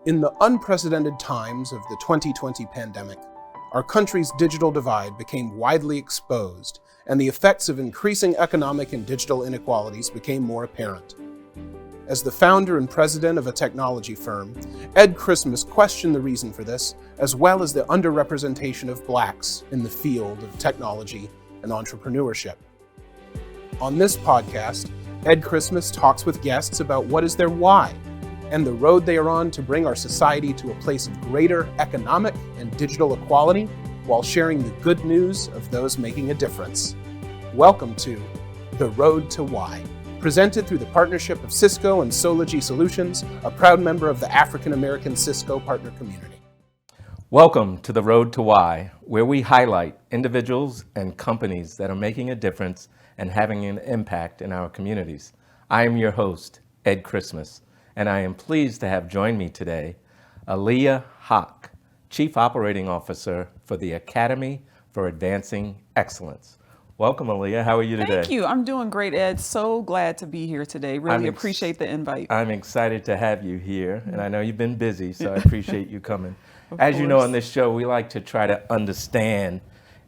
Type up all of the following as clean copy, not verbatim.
In the unprecedented times of the 2020 pandemic, our country's digital divide became widely exposed, and the effects of increasing economic and digital inequalities became more apparent. As the founder and president of a technology firm, Ed Christmas questioned the reason for this, as well as the underrepresentation of Blacks in the field of technology and entrepreneurship. On this podcast, Ed Christmas talks with guests about what is their why and the road they are on to bring our society to a place of greater economic and digital equality while sharing the good news of those making a difference. Welcome to The Road to Why, presented through the partnership of Cisco and Sology Solutions, a proud member of the African American Cisco partner community. Welcome to The Road to Why, where we highlight individuals and companies that are making a difference and having an impact in our communities. I am your host, Ed Christmas, and I am pleased to have joined me today Aaliyah Haqq, Chief Operating Officer for the Academy for Advancing Excellence. Welcome, Aaliyah. How are you today? Thank you. I'm doing great, Ed. So glad to be here today. Really appreciate the invite. I'm excited to have you here, and I know you've been busy, so I appreciate you coming. As you know, on this show, we like to try to understand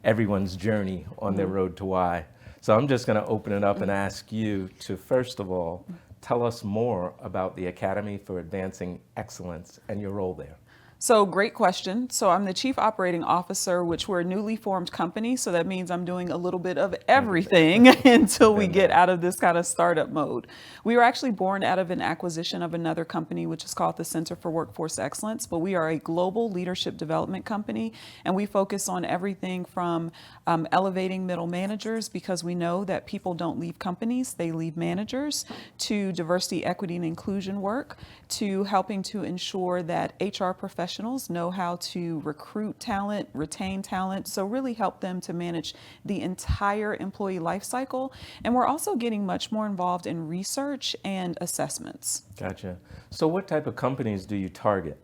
everyone's journey on their road to why. So I'm just going to open it up and ask you to, first of all, tell us more about the Academy for Advancing Excellence and your role there. So great question. So I'm the Chief Operating Officer, which we're a newly formed company. So that means I'm doing a little bit of everything until we get out of this kind of startup mode. We were actually born out of an acquisition of another company, which is called the Center for Workforce Excellence. But we are a global leadership development company, and we focus on everything from elevating middle managers, because we know that people don't leave companies, they leave managers, to diversity, equity, and inclusion work, to helping to ensure that HR professionals know how to recruit talent, retain talent, so really help them to manage the entire employee life cycle. And we're also getting much more involved in research and assessments. Gotcha. So what type of companies do you target?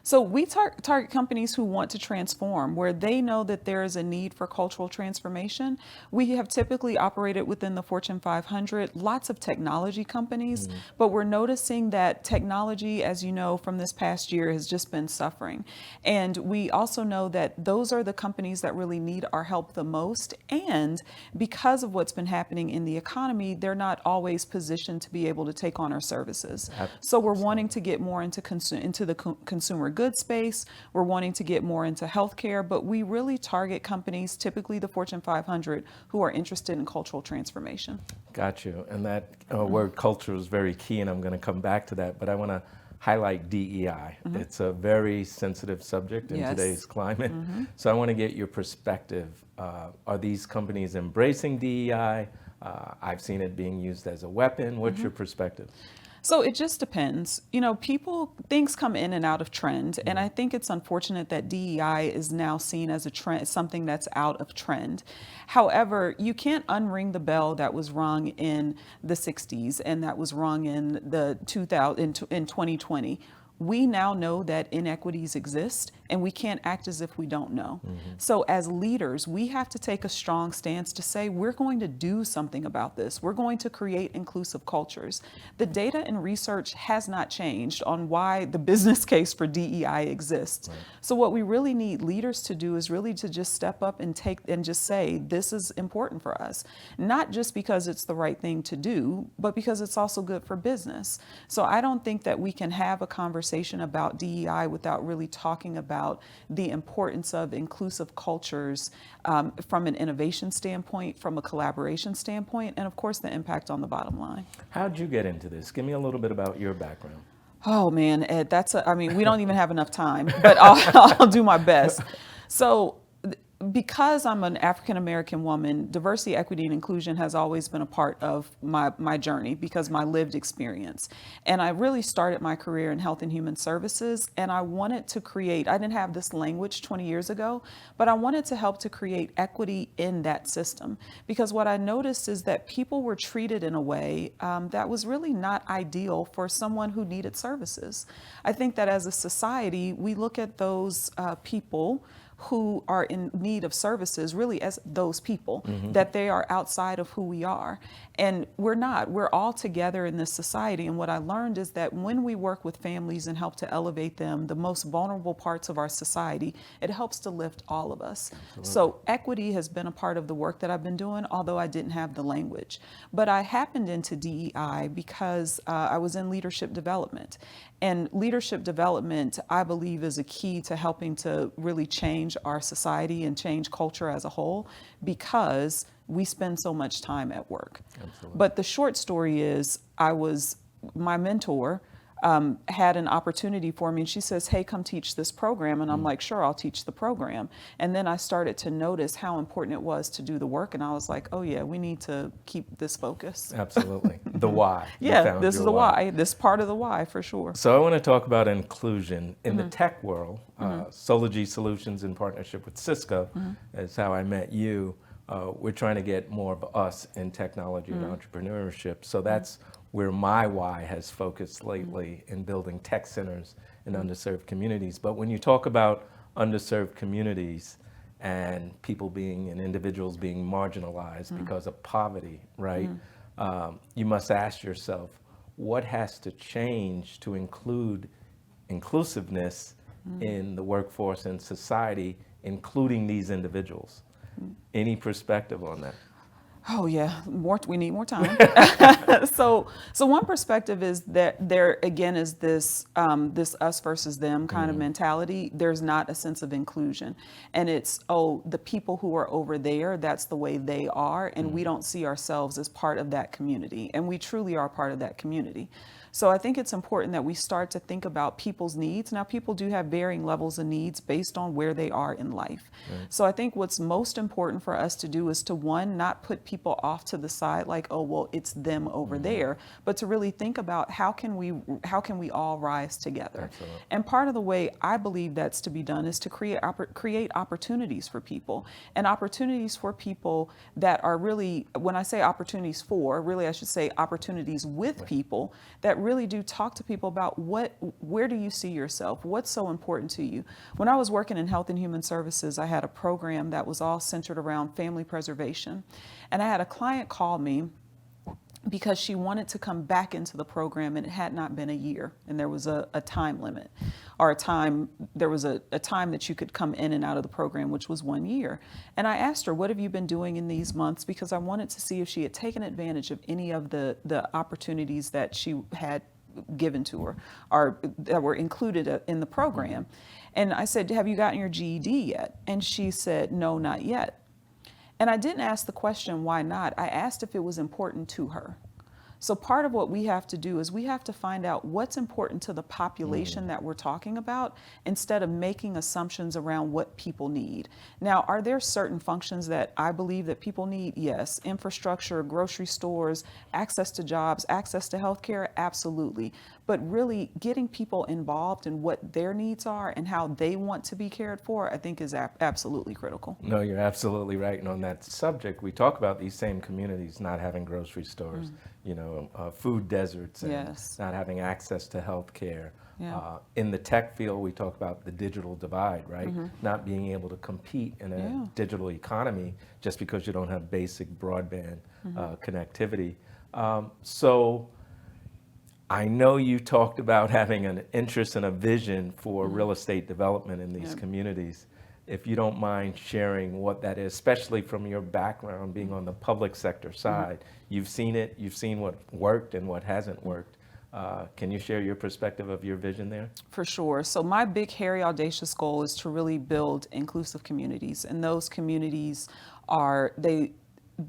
So we target companies who want to transform, where they know that there is a need for cultural transformation. We have typically operated within the Fortune 500, lots of technology companies, but we're noticing that technology, as you know, from this past year has just been suffering. And we also know that those are the companies that really need our help the most. And because of what's been happening in the economy, they're not always positioned to be able to take on our services. So we're wanting to get more into the consumer goods space. We're wanting to get more into healthcare, but we really target companies, typically the Fortune 500, who are interested in cultural transformation. Got you. And that word culture is very key, and I'm going to come back to that, but I want to highlight DEI. It's a very sensitive subject in today's climate. So I want to get your perspective. Are these companies embracing DEI? I've seen it being used as a weapon. What's your perspective? So it just depends. You know, things come in and out of trend. And I think it's unfortunate that DEI is now seen as a trend, something that's out of trend. However, you can't unring the bell that was rung in the 60s and that was rung in the 2020. We now know that inequities exist, and we can't act as if we don't know. So as leaders, we have to take a strong stance to say, we're going to do something about this. We're going to create inclusive cultures. The data and research has not changed on why the business case for DEI exists. So what we really need leaders to do is really to just step up and just say, this is important for us. Not just because it's the right thing to do, but because it's also good for business. So I don't think that we can have a conversation about DEI without really talking about the importance of inclusive cultures from an innovation standpoint, from a collaboration standpoint, and of course the impact on the bottom line. How'd you get into this? Give me a little bit about your background. Oh man, Ed, we don't even have enough time, but I'll do my best. So because I'm an African American woman, diversity, equity, and inclusion has always been a part of my journey, because my lived experience. And I really started my career in health and human services, and I didn't have this language 20 years ago, but I wanted to help to create equity in that system. Because what I noticed is that people were treated in a way that was really not ideal for someone who needed services. I think that as a society, we look at those people who are in need of services really as those people, that they are outside of who we are. And we're not. We're all together in this society. And what I learned is that when we work with families and help to elevate them, the most vulnerable parts of our society, it helps to lift all of us. Absolutely. So equity has been a part of the work that I've been doing, although I didn't have the language. But I happened into DEI because I was in leadership development. And leadership development, I believe, is a key to helping to really change our society and change culture as a whole, because we spend so much time at work. Absolutely. But the short story is, my mentor had an opportunity for me, and she says, hey, come teach this program. And I'm like, sure, I'll teach the program. And then I started to notice how important it was to do the work. And I was like, oh yeah, we need to keep this focus. Absolutely. The why. Yeah, this is the why. This part of the why, for sure. So I want to talk about inclusion in the tech world. Sology Solutions, in partnership with Cisco, is how I met you. We're trying to get more of us in technology and entrepreneurship. So that's where my why has focused lately, in building tech centers in underserved communities. But when you talk about underserved communities and people being and individuals being marginalized because of poverty, right? You must ask yourself, what has to change to include inclusiveness in the workforce and society, including these individuals? Any perspective on that? Oh yeah, we need more time. So one perspective is that there again is this this us versus them kind of mentality. There's not a sense of inclusion, and it's, oh, the people who are over there, that's the way they are, and we don't see ourselves as part of that community, and we truly are part of that community. So I think it's important that we start to think about people's needs. Now, people do have varying levels of needs based on where they are in life. So I think what's most important for us to do is to, one, not put people off to the side like, oh, well, it's them over there, but to really think about how can we all rise together. Absolutely. And part of the way I believe that's to be done is to create opportunities for people, and opportunities for people that are really, when I say opportunities for, really I should say opportunities with people that really do talk to people about where do you see yourself? What's so important to you? When I was working in health and human services, I had a program that was all centered around family preservation. And I had a client call me because she wanted to come back into the program, and it had not been a year, and there was a time limit, or there was a time that you could come in and out of the program, which was 1 year. And I asked her, what have you been doing in these months? Because I wanted to see if she had taken advantage of any of the opportunities that she had given to her, or that were included in the program. And I said, have you gotten your GED yet? And she said, no, not yet. And I didn't ask the question, why not? I asked if it was important to her. So part of what we have to do is we have to find out what's important to the population that we're talking about, instead of making assumptions around what people need. Now, are there certain functions that I believe that people need? Yes. Infrastructure, grocery stores, access to jobs, access to healthcare, absolutely. But really getting people involved in what their needs are and how they want to be cared for, I think is absolutely critical. No, you're absolutely right. And on that subject, we talk about these same communities not having grocery stores, food deserts, and not having access to health care. In the tech field, we talk about the digital divide, right? Not being able to compete in a digital economy just because you don't have basic broadband connectivity. So I know you talked about having an interest and a vision for real estate development in these communities. If you don't mind sharing what that is, especially from your background being on the public sector side. You've seen it, you've seen what worked and what hasn't worked. Can you share your perspective of your vision there? For sure. So my big, hairy, audacious goal is to really build inclusive communities. And those communities are, they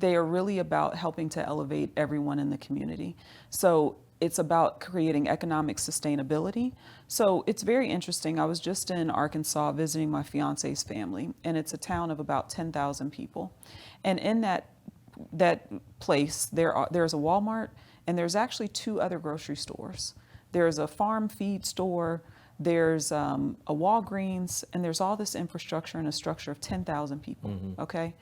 are really about helping to elevate everyone in the community. So it's about creating economic sustainability. So it's very interesting. I was just in Arkansas visiting my fiance's family, and it's a town of about 10,000 people. And in that place, there's a Walmart, and there's actually 2 other grocery stores. There's a farm feed store, there's a Walgreens, and there's all this infrastructure and a structure of 10,000 people, okay?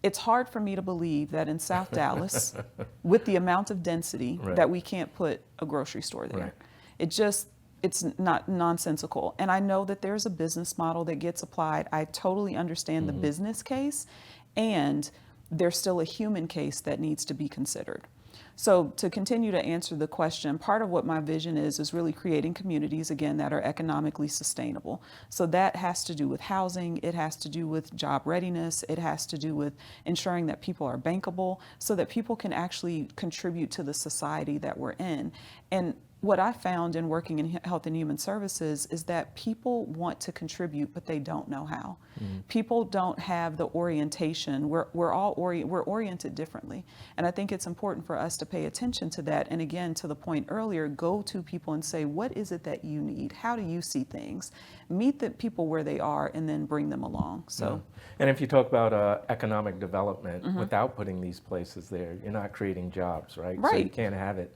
It's hard for me to believe that in South Dallas, with the amount of density, that we can't put a grocery store there. It just, it's not nonsensical. And I know that there's a business model that gets applied. I totally understand the business case, and there's still a human case that needs to be considered. So to continue to answer the question, part of what my vision is really creating communities, again, that are economically sustainable. So that has to do with housing, it has to do with job readiness, it has to do with ensuring that people are bankable so that people can actually contribute to the society that we're in. And what I found in working in health and human services is that people want to contribute, but they don't know how. People don't have the orientation. We're oriented differently. And I think it's important for us to pay attention to that. And again, to the point earlier, go to people and say, what is it that you need? How do you see things? Meet the people where they are and then bring them along. So, and if you talk about economic development, without putting these places there, you're not creating jobs, right? So you can't have it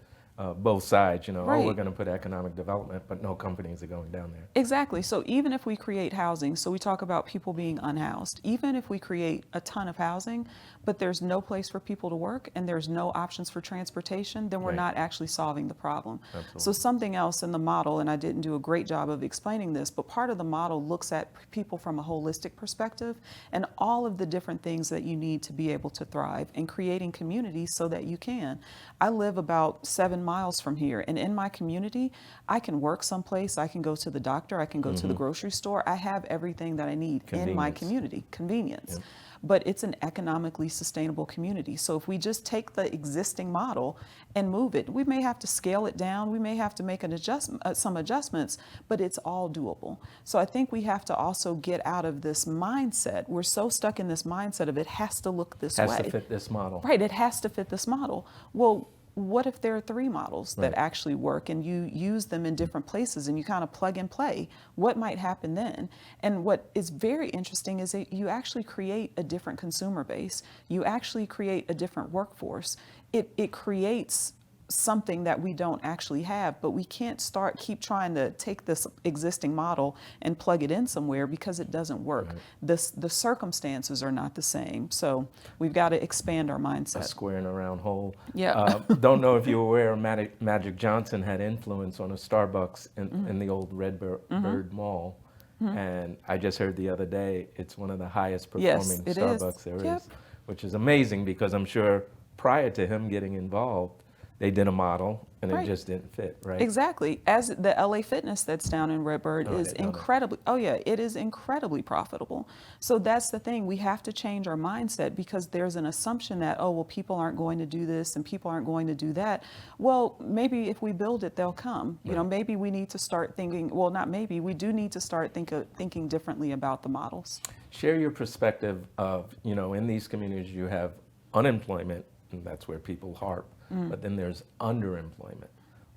both sides, oh, we're going to put economic development, but no companies are going down there. Exactly. So even if we create housing, so we talk about people being unhoused, even if we create a ton of housing, but there's no place for people to work and there's no options for transportation, then we're not actually solving the problem. Absolutely. So something else in the model, and I didn't do a great job of explaining this, but part of the model looks at people from a holistic perspective and all of the different things that you need to be able to thrive and creating communities so that you can. I live about 7 miles from here, and in my community, I can work someplace, I can go to the doctor, I can go to the grocery store. I have everything that I need in my community, convenience. Yep. But it's an economically sustainable community. So if we just take the existing model and move it, we may have to scale it down, we may have to make some adjustments, but it's all doable. So I think we have to also get out of this mindset. We're so stuck in this mindset of it has to look this way. Has to fit this model. Right, it has to fit this model. Well, what if there are 3 models that actually work and you use them in different places and you kind of plug and play? What might happen then? And what is very interesting is that you actually create a different consumer base. You actually create a different workforce. It creates something that we don't actually have, but we can't keep trying to take this existing model and plug it in somewhere because it doesn't work. The circumstances are not the same. So we've got to expand our mindset. A square in a round hole. Yeah. Don't know if you were aware Magic Johnson had influence on a Starbucks in the old Redbird Mall. And I just heard the other day, it's one of the highest performing Starbucks there is, which is amazing because I'm sure prior to him getting involved, they did a model and it just didn't fit, right? Exactly. As the LA Fitness that's down in Redbird is incredibly, it is incredibly profitable. So that's the thing. We have to change our mindset because there's an assumption that, oh, well, people aren't going to do this and people aren't going to do that. Well, maybe if we build it, they'll come. You know, maybe we need to start thinking, well, not maybe, we do need to start thinking differently about the models. Share your perspective of, in these communities you have unemployment, and that's where people harp. But then there's underemployment.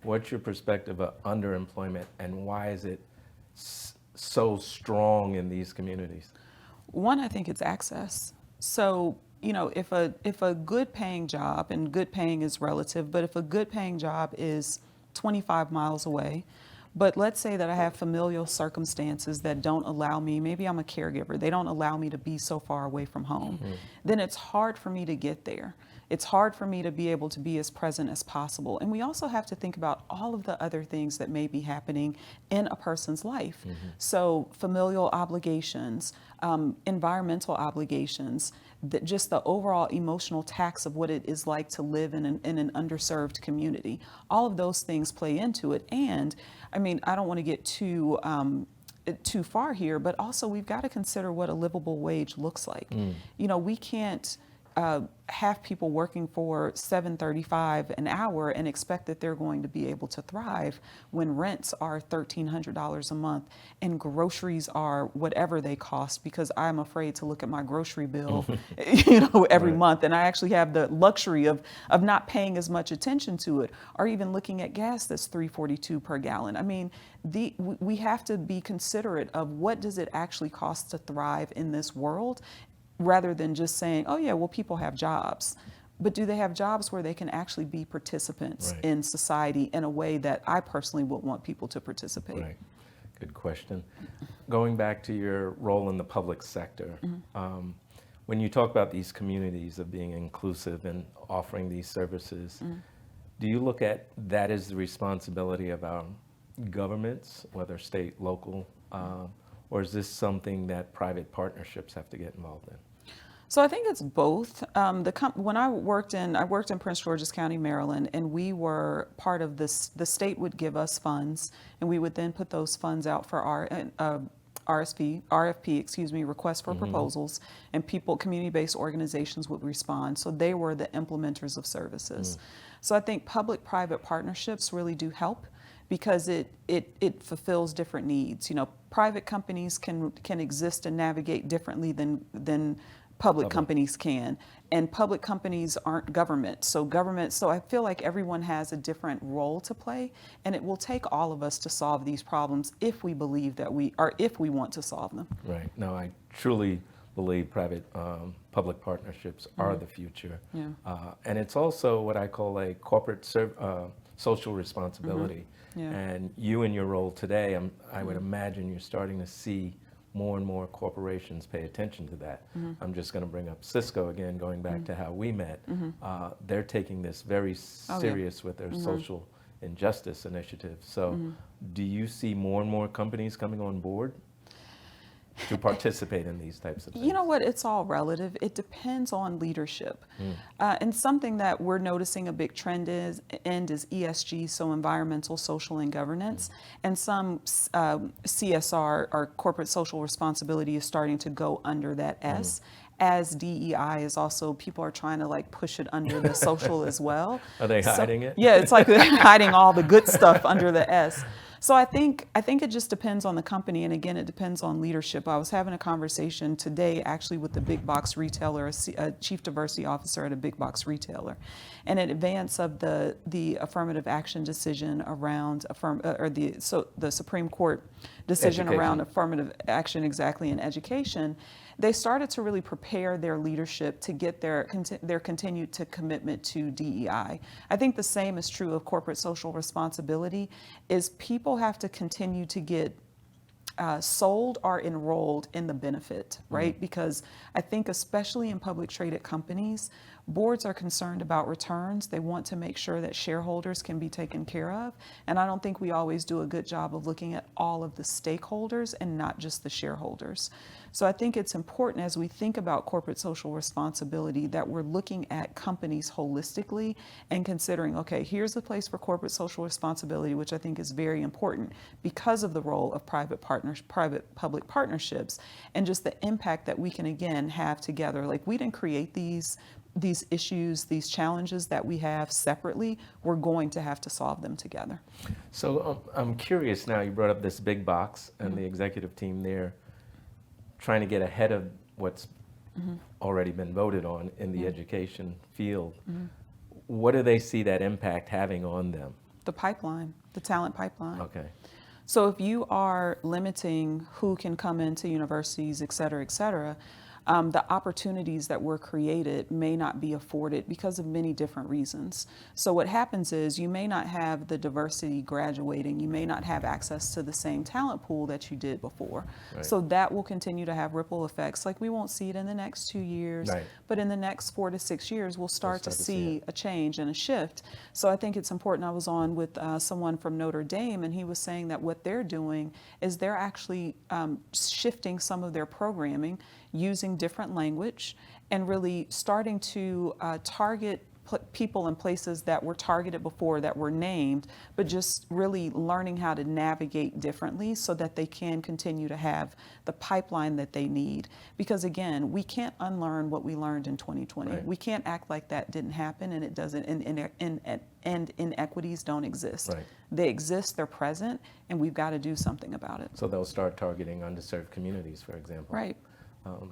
What's your perspective of underemployment and why is it so strong in these communities? One, I think it's access. So, if a good paying job, and good paying is relative, but if a good paying job is 25 miles away, but let's say that I have familial circumstances that don't allow me, maybe I'm a caregiver, they don't allow me to be so far away from home, then it's hard for me to get there. It's hard for me to be able to be as present as possible. And we also have to think about all of the other things that may be happening in a person's life. So familial obligations, environmental obligations, just the overall emotional tax of what it is like to live in an underserved community. All of those things play into it. And I mean, I don't want to get too far here, but also we've got to consider what a livable wage looks like. We can't have people working for $7.35 an hour and expect that they're going to be able to thrive when rents are $1,300 a month and groceries are whatever they cost, because I'm afraid to look at my grocery bill, every month, and I actually have the luxury of not paying as much attention to it, or even looking at gas that's $3.42 per gallon. I mean, we have to be considerate of what does it actually cost to thrive in this world, rather than just saying, oh yeah, well, people have jobs. But do they have jobs where they can actually be participants in society in a way that I personally would want people to participate? Right. Good question. Going back to your role in the public sector, when you talk about these communities of being inclusive and offering these services, do you look at that as the responsibility of our governments, whether state, local, or is this something that private partnerships have to get involved in? So I think it's both. When I worked in Prince George's County, Maryland, and we were part of this. The state would give us funds, and we would then put those funds out for our RFP, request for proposals, and community-based organizations would respond. So they were the implementers of services. So I think public-private partnerships really do help, because it fulfills different needs. Private companies can exist and navigate differently than public companies can, and public companies aren't government. So I feel like everyone has a different role to play, and it will take all of us to solve these problems if we believe that if we want to solve them. Right. No, I truly believe public partnerships are the future. Yeah. And it's also what I call a corporate social responsibility. Yeah. And you in your role today, I would imagine you're starting to see more and more corporations pay attention to that. I'm just going to bring up Cisco again, going back to how we met. They're taking this very serious with their social injustice initiative. So do you see more and more companies coming on board to participate in these types of things? You know what? It's all relative. It depends on leadership. And something that we're noticing a big trend is ESG, so environmental, social, and governance. And some CSR, or corporate social responsibility, is starting to go under that S. As DEI is also, people are trying to push it under the social as well. Are they hiding it? Yeah, it's like they're hiding all the good stuff under the S. So I think it just depends on the company, and again, it depends on leadership. I was having a conversation today actually with the big box retailer, a chief diversity officer at a big box retailer, and in advance of the affirmative action decision around the Supreme Court decision around affirmative action exactly in education, they started to really prepare their leadership to get their continued commitment to DEI. I think the same is true of corporate social responsibility, is people have to continue to get sold or enrolled in the benefit, right? Because I think especially in public traded companies, boards are concerned about returns. They want to make sure that shareholders can be taken care of. And I don't think we always do a good job of looking at all of the stakeholders and not just the shareholders. So I think it's important, as we think about corporate social responsibility, that we're looking at companies holistically and considering, okay, here's a place for corporate social responsibility, which I think is very important because of the role of private-public partnerships, and just the impact that we can, again, have together. Like, we didn't create these issues, these challenges that we have separately. We're going to have to solve them together. So I'm curious now, you brought up this big box and the executive team there trying to get ahead of what's already been voted on in the education field. What do they see that impact having on them? The pipeline, the talent pipeline. Okay. So if you are limiting who can come into universities, et cetera, the opportunities that were created may not be afforded because of many different reasons. So what happens is you may not have the diversity graduating, you may not have access to the same talent pool that you did before. Right. So that will continue to have ripple effects. Like, we won't see it in the next 2 years, right, but in the next 4 to 6 years, we'll start to see a change and a shift. So I think it's important. I was on with someone from Notre Dame, and he was saying that what they're doing is they're actually shifting some of their programming using different language and really starting to target people in places that were targeted before, that were named, but just really learning how to navigate differently so that they can continue to have the pipeline that they need. Because again, we can't unlearn what we learned in 2020. Right. We can't act like that didn't happen and it doesn't, and inequities don't exist. Right. They exist, they're present, and we've got to do something about it. So they'll start targeting underserved communities, for example. Right.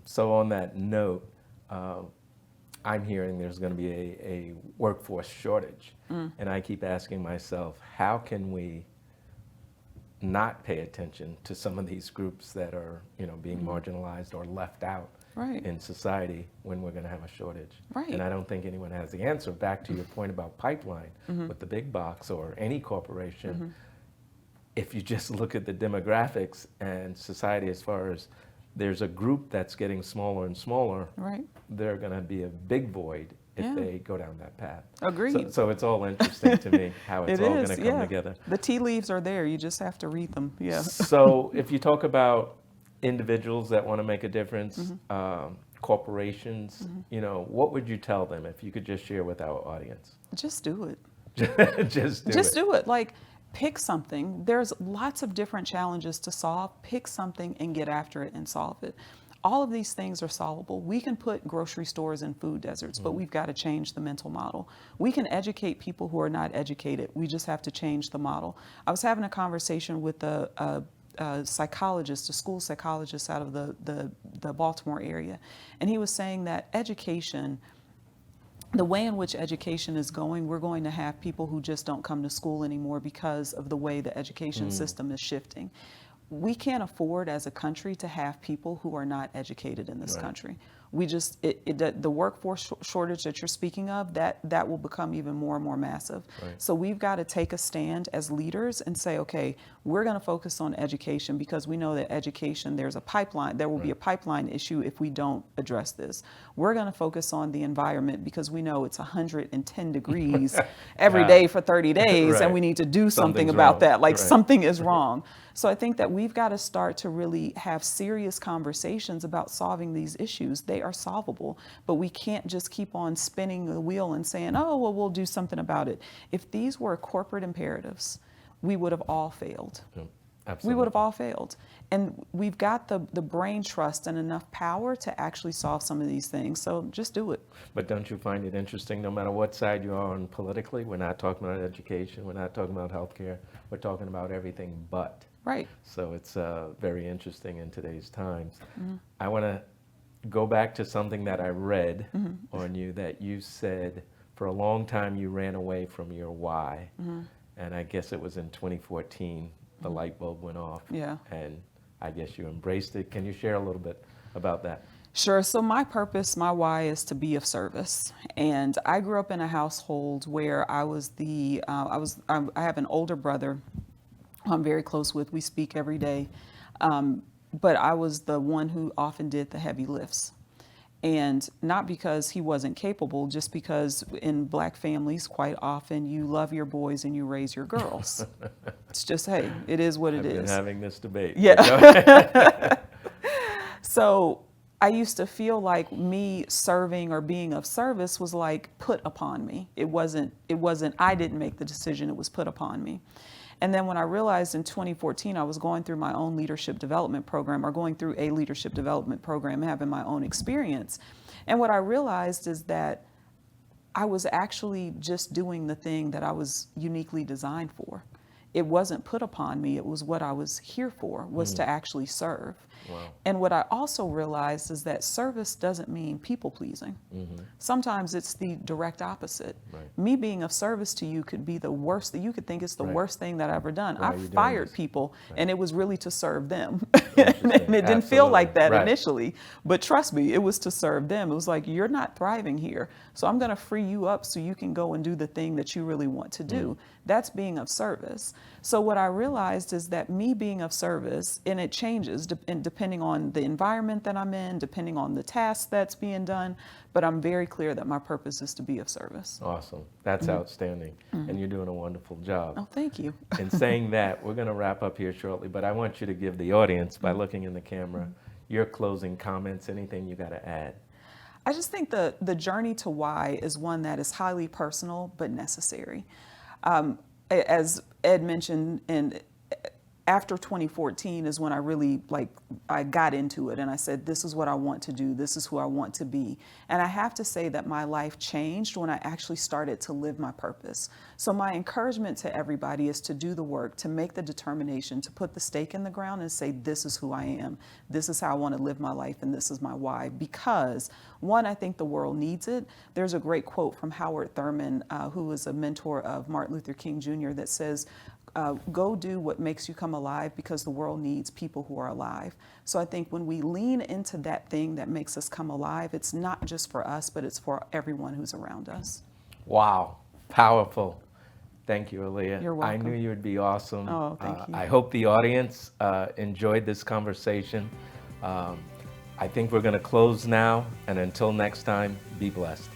So on that note, I'm hearing there's going to be a workforce shortage. And I keep asking myself, how can we not pay attention to some of these groups that are, being marginalized or left out in society when we're going to have a shortage? Right. And I don't think anyone has the answer. Back to your point about pipeline with the big box or any corporation, if you just look at the demographics and society, as far as there's a group that's getting smaller and smaller, right, there's going to be a big void if Yeah. they go down that path. Agreed. So it's all interesting to me how it's It all going is, to come yeah. together. The tea leaves are there. You just have to read them. Yeah. So if you talk about individuals that want to make a difference, corporations, you know, what would you tell them if you could just share with our audience? Just do it. Just do it. Like, pick something. There's lots of different challenges to solve. Pick something and get after it and solve it. All of these things are solvable. We can put grocery stores in food deserts, but we've got to change the mental model. We can educate people who are not educated. We just have to change the model. I was having a conversation with a psychologist, a school psychologist out of the Baltimore area, and he was saying that education, the way in which education is going, we're going to have people who just don't come to school anymore because of the way the education system is shifting. We can't afford as a country to have people who are not educated in this country. We just, the workforce shortage that you're speaking of, that will become even more and more massive. So we've got to take a stand as leaders and say, okay, we're going to focus on education because we know that education, there's a pipeline, there will be a pipeline issue if we don't address this. We're going to focus on the environment because we know it's 110 degrees every day for 30 days and we need to do something about that. Like something is wrong. So I think that we've got to start to really have serious conversations about solving these issues. They are solvable, but we can't just keep on spinning the wheel and saying, oh, well, we'll do something about it. If these were corporate imperatives, we would have all failed. Absolutely. We would have all failed. And we've got the brain trust and enough power to actually solve some of these things. So just do it. But don't you find it interesting, no matter what side you are on politically, we're not talking about education, we're not talking about healthcare, we're talking about everything but. Right. So it's very interesting in today's times. I want to go back to something that I read on you, that you said for a long time you ran away from your why. And I guess it was in 2014, the light bulb went off. Yeah. And I guess you embraced it. Can you share a little bit about that? Sure. So my purpose, my why is to be of service. And I grew up in a household where I was I have an older brother who I'm very close with. We speak every day. But I was the one who often did the heavy lifts. And not because he wasn't capable, just because in Black families, quite often you love your boys and you raise your girls. It's just, hey, it is what it is. I've been having this debate. Yeah. So I used to feel like me serving or being of service was like put upon me. It wasn't, I didn't make the decision, it was put upon me. And then when I realized in 2014, I was going through my own leadership development program, or going through a leadership development program, having my own experience. And what I realized is that I was actually just doing the thing that I was uniquely designed for. It wasn't put upon me. It was what I was here for, was to actually serve. Wow. And what I also realized is that service doesn't mean people pleasing. Sometimes it's the direct opposite. Me being of service to you could be the worst, that you could think it's the worst thing that I've ever done. I've fired people and it was really to serve them. And it didn't feel like that initially, but trust me, it was to serve them. It was like, you're not thriving here, so I'm going to free you up so you can go and do the thing that you really want to do. That's being of service. So what I realized is that me being of service, and it changes depending on the environment that I'm in, depending on the task that's being done, but I'm very clear that my purpose is to be of service. Awesome. That's outstanding. And you're doing a wonderful job. Oh, thank you. In saying that, we're going to wrap up here shortly, but I want you to give the audience, by looking in the camera, your closing comments, anything you got to add. I just think the journey to why is one that is highly personal but necessary. As Ed mentioned, and after 2014 is when I really, I got into it and I said, this is what I want to do. This is who I want to be. And I have to say that my life changed when I actually started to live my purpose. So my encouragement to everybody is to do the work, to make the determination, to put the stake in the ground and say, this is who I am. This is how I want to live my life, and this is my why. Because one, I think the world needs it. There's a great quote from Howard Thurman, who was a mentor of Martin Luther King Jr., that says, go do what makes you come alive, because the world needs people who are alive. So I think when we lean into that thing that makes us come alive, it's not just for us, but it's for everyone who's around us. Wow. Powerful. Thank you, Aaliyah. You're welcome. I knew you would be awesome. Oh, thank you. I hope the audience enjoyed this conversation. I think we're going to close now, and until next time, be blessed.